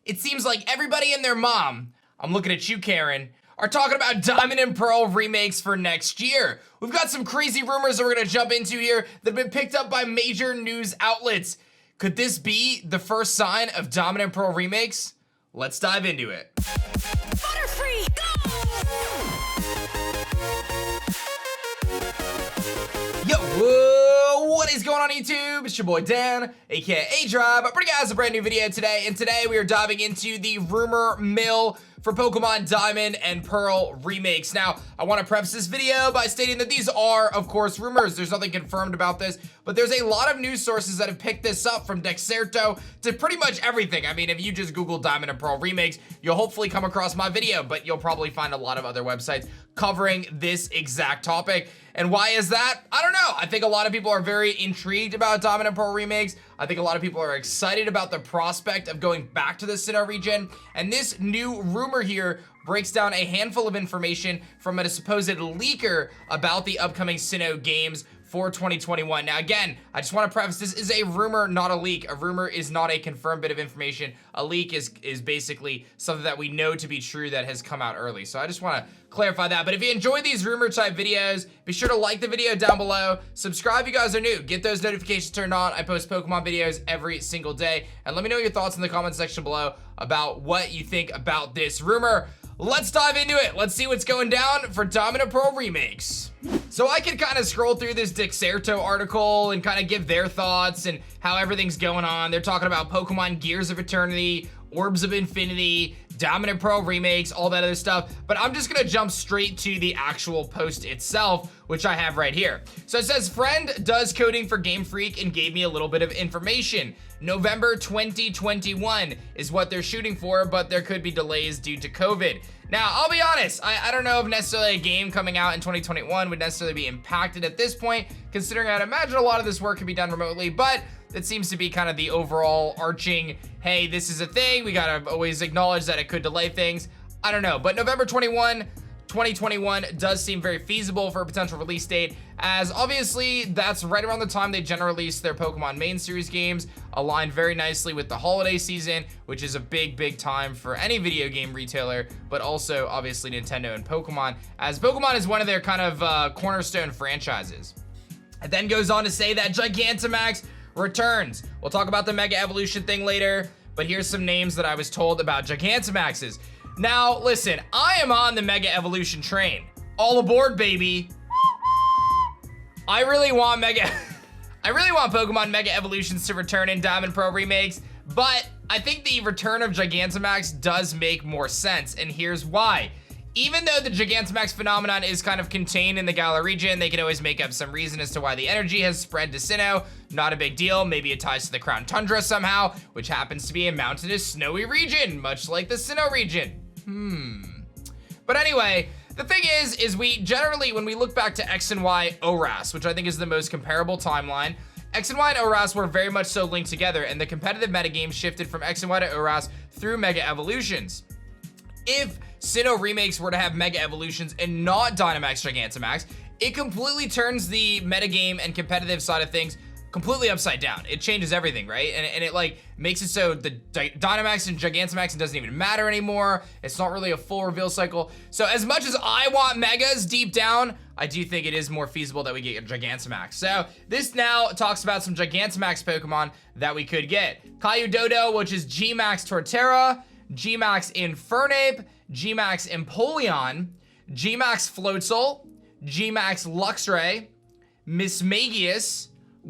It seems like everybody and their mom, I'm looking at you, Karen, are talking about Diamond and Pearl remakes for next year. We've got some crazy rumors that we're gonna jump into here that have been picked up by major news outlets. Could this be the first sign of Diamond and Pearl remakes? Let's dive into it. Butterfree, go! Yo, whoa, what is going on YouTube? It's your boy Dan, aka aDrive. I'm bringing you guys a brand new video today, and today we are diving into the rumor mill for Pokemon Diamond and Pearl remakes. Now, I want to preface this video by stating that these are, of course, rumors. There's nothing confirmed about this, but there's a lot of news sources that have picked this up, from Dexerto to pretty much everything. I mean, if you just Google Diamond and Pearl remakes, you'll hopefully come across my video, but you'll probably find a lot of other websites covering this exact topic. And why is that? I don't know. I think a lot of people are very intrigued about Diamond and Pearl remakes. I think a lot of people are excited about the prospect of going back to the Sinnoh region. And this new rumor here breaks down a handful of information from a supposed leaker about the upcoming Sinnoh games for 2021. Now, again, I just want to preface, this is a rumor, not a leak. A rumor is not a confirmed bit of information. A leak is basically something that we know to be true that has come out early. So I just want to clarify that. But if you enjoy these rumor type videos, be sure to like the video down below. Subscribe if you guys are new. Get those notifications turned on. I post Pokemon videos every single day. And let me know your thoughts in the comment section below about what you think about this rumor. Let's dive into it. Let's see what's going down for Diamond and Pearl remakes. So I can kind of scroll through this Dexerto article and kind of give their thoughts and how everything's going on. They're talking about Pokemon Gears of Eternity, Orbs of Infinity, Diamond and Pearl remakes, all that other stuff. But I'm just gonna jump straight to the actual post itself, which I have right here. So it says, friend does coding for Game Freak and gave me a little bit of information. November 2021 is what they're shooting for, but there could be delays due to COVID. Now, I'll be honest, I don't know if necessarily a game coming out in 2021 would necessarily be impacted at this point, considering I'd imagine a lot of this work could be done remotely, but that seems to be kind of the overall arching, hey, this is a thing, we gotta always acknowledge that it could delay things. I don't know, but November 2021 does seem very feasible for a potential release date, as obviously that's right around the time they generally release their Pokemon main series games, aligned very nicely with the holiday season, which is a big time for any video game retailer, but also obviously Nintendo and Pokemon, as Pokemon is one of their kind of cornerstone franchises. It then goes on to say that Gigantamax returns. We'll talk about the Mega Evolution thing later, but here's some names that I was told about Gigantamaxes. Now, listen, I am on the Mega Evolution train. All aboard, baby. I really want Pokemon Mega Evolutions to return in Diamond Pro remakes, but I think the return of Gigantamax does make more sense, and here's why. Even though the Gigantamax phenomenon is kind of contained in the Galar region, they can always make up some reason as to why the energy has spread to Sinnoh. Not a big deal. Maybe it ties to the Crown Tundra somehow, which happens to be a mountainous, snowy region, much like the Sinnoh region. But anyway, the thing is we generally, when we look back to X and Y ORAS, which I think is the most comparable timeline, X and Y and ORAS were very much so linked together, and the competitive metagame shifted from X and Y to ORAS through Mega Evolutions. If Sinnoh remakes were to have Mega Evolutions and not Dynamax Gigantamax, it completely turns the metagame and competitive side of things completely upside down. It changes everything, right? And it like makes it so the Dynamax and Gigantamax doesn't even matter anymore. It's not really a full reveal cycle. So as much as I want Megas deep down, I do think it is more feasible that we get Gigantamax. So this now talks about some Gigantamax Pokemon that we could get. Dodo, which is Gmax Torterra, Gmax Infernape, Gmax Empoleon, Gmax Floatzel, Gmax Luxray, Mismagius,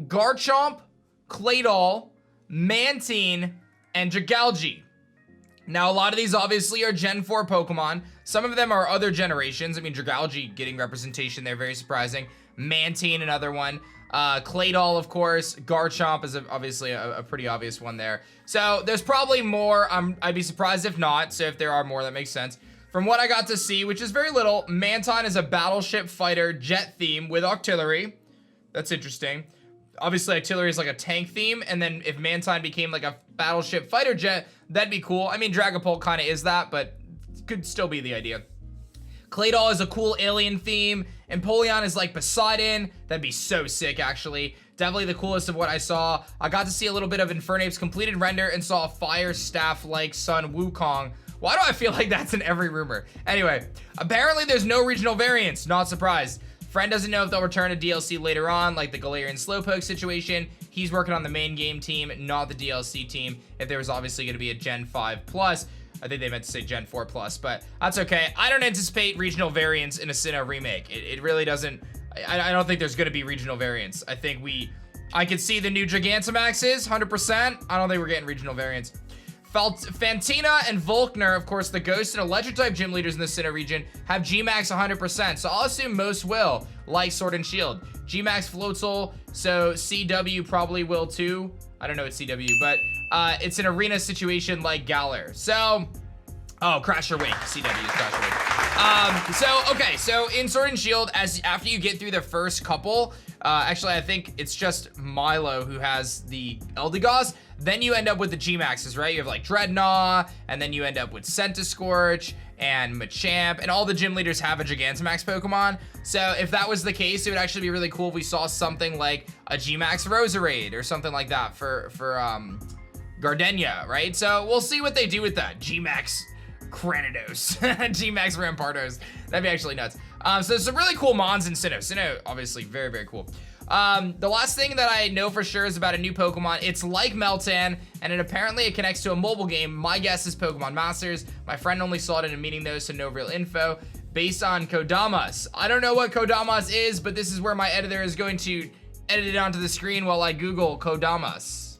Garchomp, Claydol, Mantine, and Dragalge. Now, a lot of these obviously are Gen 4 Pokemon. Some of them are other generations. I mean, Dragalge getting representation there, very surprising. Mantine, another one. Claydol, of course. Garchomp is obviously a pretty obvious one there. So there's probably more. I'd be surprised if not. So if there are more, that makes sense. From what I got to see, which is very little, Mantine is a battleship fighter jet theme with artillery. That's interesting. Obviously, artillery is like a tank theme, and then if Mantine became like a battleship fighter jet, that'd be cool. I mean, Dragapult kind of is that, but could still be the idea. Claydol is a cool alien theme. Empoleon is like Poseidon. That'd be so sick, actually. Definitely the coolest of what I saw. I got to see a little bit of Infernape's completed render and saw a fire staff-like Sun Wukong. Why do I feel like that's in every rumor? Anyway, apparently there's no regional variants. Not surprised. Friend doesn't know if they'll return a DLC later on, like the Galarian Slowpoke situation. He's working on the main game team, not the DLC team. If there was obviously going to be a Gen 5 Plus, I think they meant to say Gen 4 Plus, but that's okay. I don't anticipate regional variants in a Sinnoh remake. It really doesn't. I don't think there's going to be regional variants. I could see the new Gigantamaxes, 100%. I don't think we're getting regional variants. Fantina and Volkner, of course, the Ghost and Electric type gym leaders in the Sinnoh region, have Gmax 100%. So I'll assume most will, like Sword and Shield. Gmax Floatzel, so CW probably will too. I don't know what CW, but it's an arena situation like Galar. So, oh, Crasher Wake. CW is Crasher Wake. So in Sword and Shield, after you get through the first couple, actually, I think it's just Milo who has the Eldegoss. Then you end up with the Gmaxes, right? You have like Dreadnought, and then you end up with Centiskorch and Machamp, and all the gym leaders have a Gigantamax Pokemon. So if that was the case, it would actually be really cool if we saw something like a Gmax Roserade or something like that for Gardenia, right? So we'll see what they do with that. Gmax Cranidos, Gmax Rampardos. That'd be actually nuts. So there's some really cool mons in Sinnoh. Sinnoh, obviously, very, very cool. The last thing that I know for sure is about a new Pokemon. It's like Meltan, and apparently it connects to a mobile game. My guess is Pokemon Masters. My friend only saw it in a meeting though, so no real info. Based on Kodamas. I don't know what Kodamas is, but this is where my editor is going to edit it onto the screen while I Google Kodamas.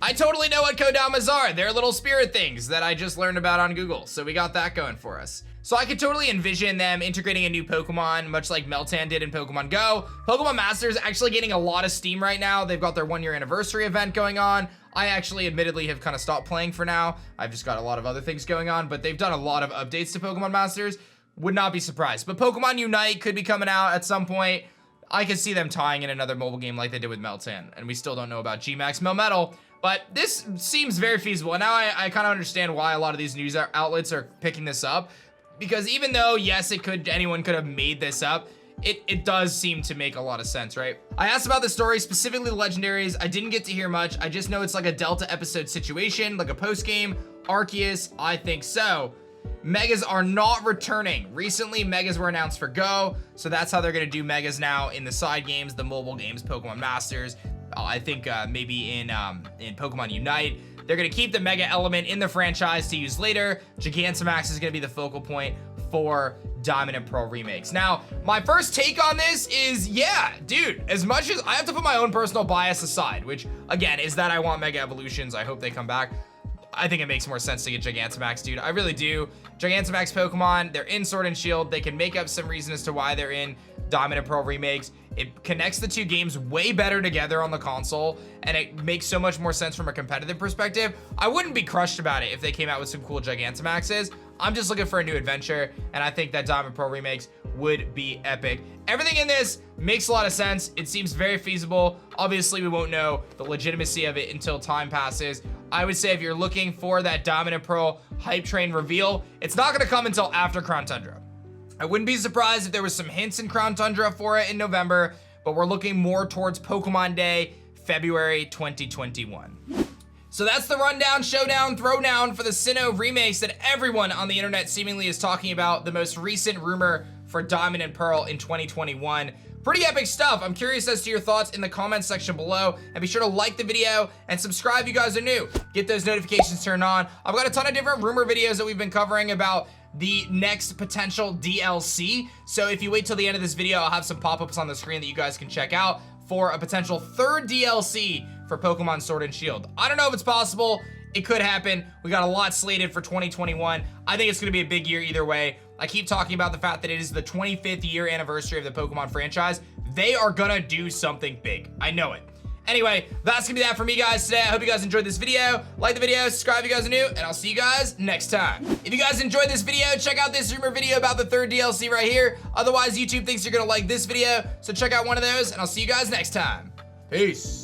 I totally know what Kodamas are. They're little spirit things that I just learned about on Google, so we got that going for us. So I could totally envision them integrating a new Pokemon, much like Meltan did in Pokemon Go. Pokemon Masters actually getting a lot of steam right now. They've got their 1-year anniversary event going on. I actually admittedly have kind of stopped playing for now. I've just got a lot of other things going on, but they've done a lot of updates to Pokemon Masters. Would not be surprised. But Pokemon Unite could be coming out at some point. I could see them tying in another mobile game like they did with Meltan, and we still don't know about Gmax Melmetal. But this seems very feasible. And now I kind of understand why a lot of these news outlets are picking this up. Because even though, yes, anyone could have made this up, it does seem to make a lot of sense, right? I asked about the story, specifically the legendaries. I didn't get to hear much. I just know it's like a Delta episode situation, like a post-game. Arceus, I think so. Megas are not returning. Recently, Megas were announced for Go, so that's how they're gonna do Megas now in the side games, the mobile games, Pokemon Masters. I think maybe in Pokemon Unite. They're gonna keep the Mega element in the franchise to use later. Gigantamax is gonna be the focal point for Diamond and Pearl remakes. Now, my first take on this is, yeah, dude, as much as I have to put my own personal bias aside, which again is that I want Mega Evolutions. I hope they come back. I think it makes more sense to get Gigantamax, dude. I really do. Gigantamax Pokemon, they're in Sword and Shield. They can make up some reason as to why they're in Diamond and Pearl remakes. It connects the two games way better together on the console, and it makes so much more sense from a competitive perspective. I wouldn't be crushed about it if they came out with some cool Gigantamaxes. I'm just looking for a new adventure, and I think that Diamond and Pearl remakes would be epic. Everything in this makes a lot of sense. It seems very feasible. Obviously, we won't know the legitimacy of it until time passes. I would say if you're looking for that Diamond and Pearl hype train reveal, it's not gonna come until after Crown Tundra. I wouldn't be surprised if there was some hints in Crown Tundra for it in November, but we're looking more towards Pokemon Day, February 2021. So that's the rundown, showdown, throwdown for the Sinnoh remakes that everyone on the internet seemingly is talking about, the most recent rumor for Diamond and Pearl in 2021. Pretty epic stuff. I'm curious as to your thoughts in the comments section below, and be sure to like the video and subscribe if you guys are new. Get those notifications turned on. I've got a ton of different rumor videos that we've been covering about the next potential DLC. So if you wait till the end of this video, I'll have some pop-ups on the screen that you guys can check out for a potential third DLC for Pokemon Sword and Shield. I don't know if it's possible. It could happen. We got a lot slated for 2021. I think it's gonna be a big year either way. I keep talking about the fact that it is the 25th year anniversary of the Pokemon franchise. They are gonna do something big. I know it. Anyway, that's gonna be that for me, guys, today. I hope you guys enjoyed this video. Like the video, subscribe if you guys are new, and I'll see you guys next time. If you guys enjoyed this video, check out this rumor video about the third DLC right here. Otherwise, YouTube thinks you're gonna like this video, so check out one of those, and I'll see you guys next time. Peace.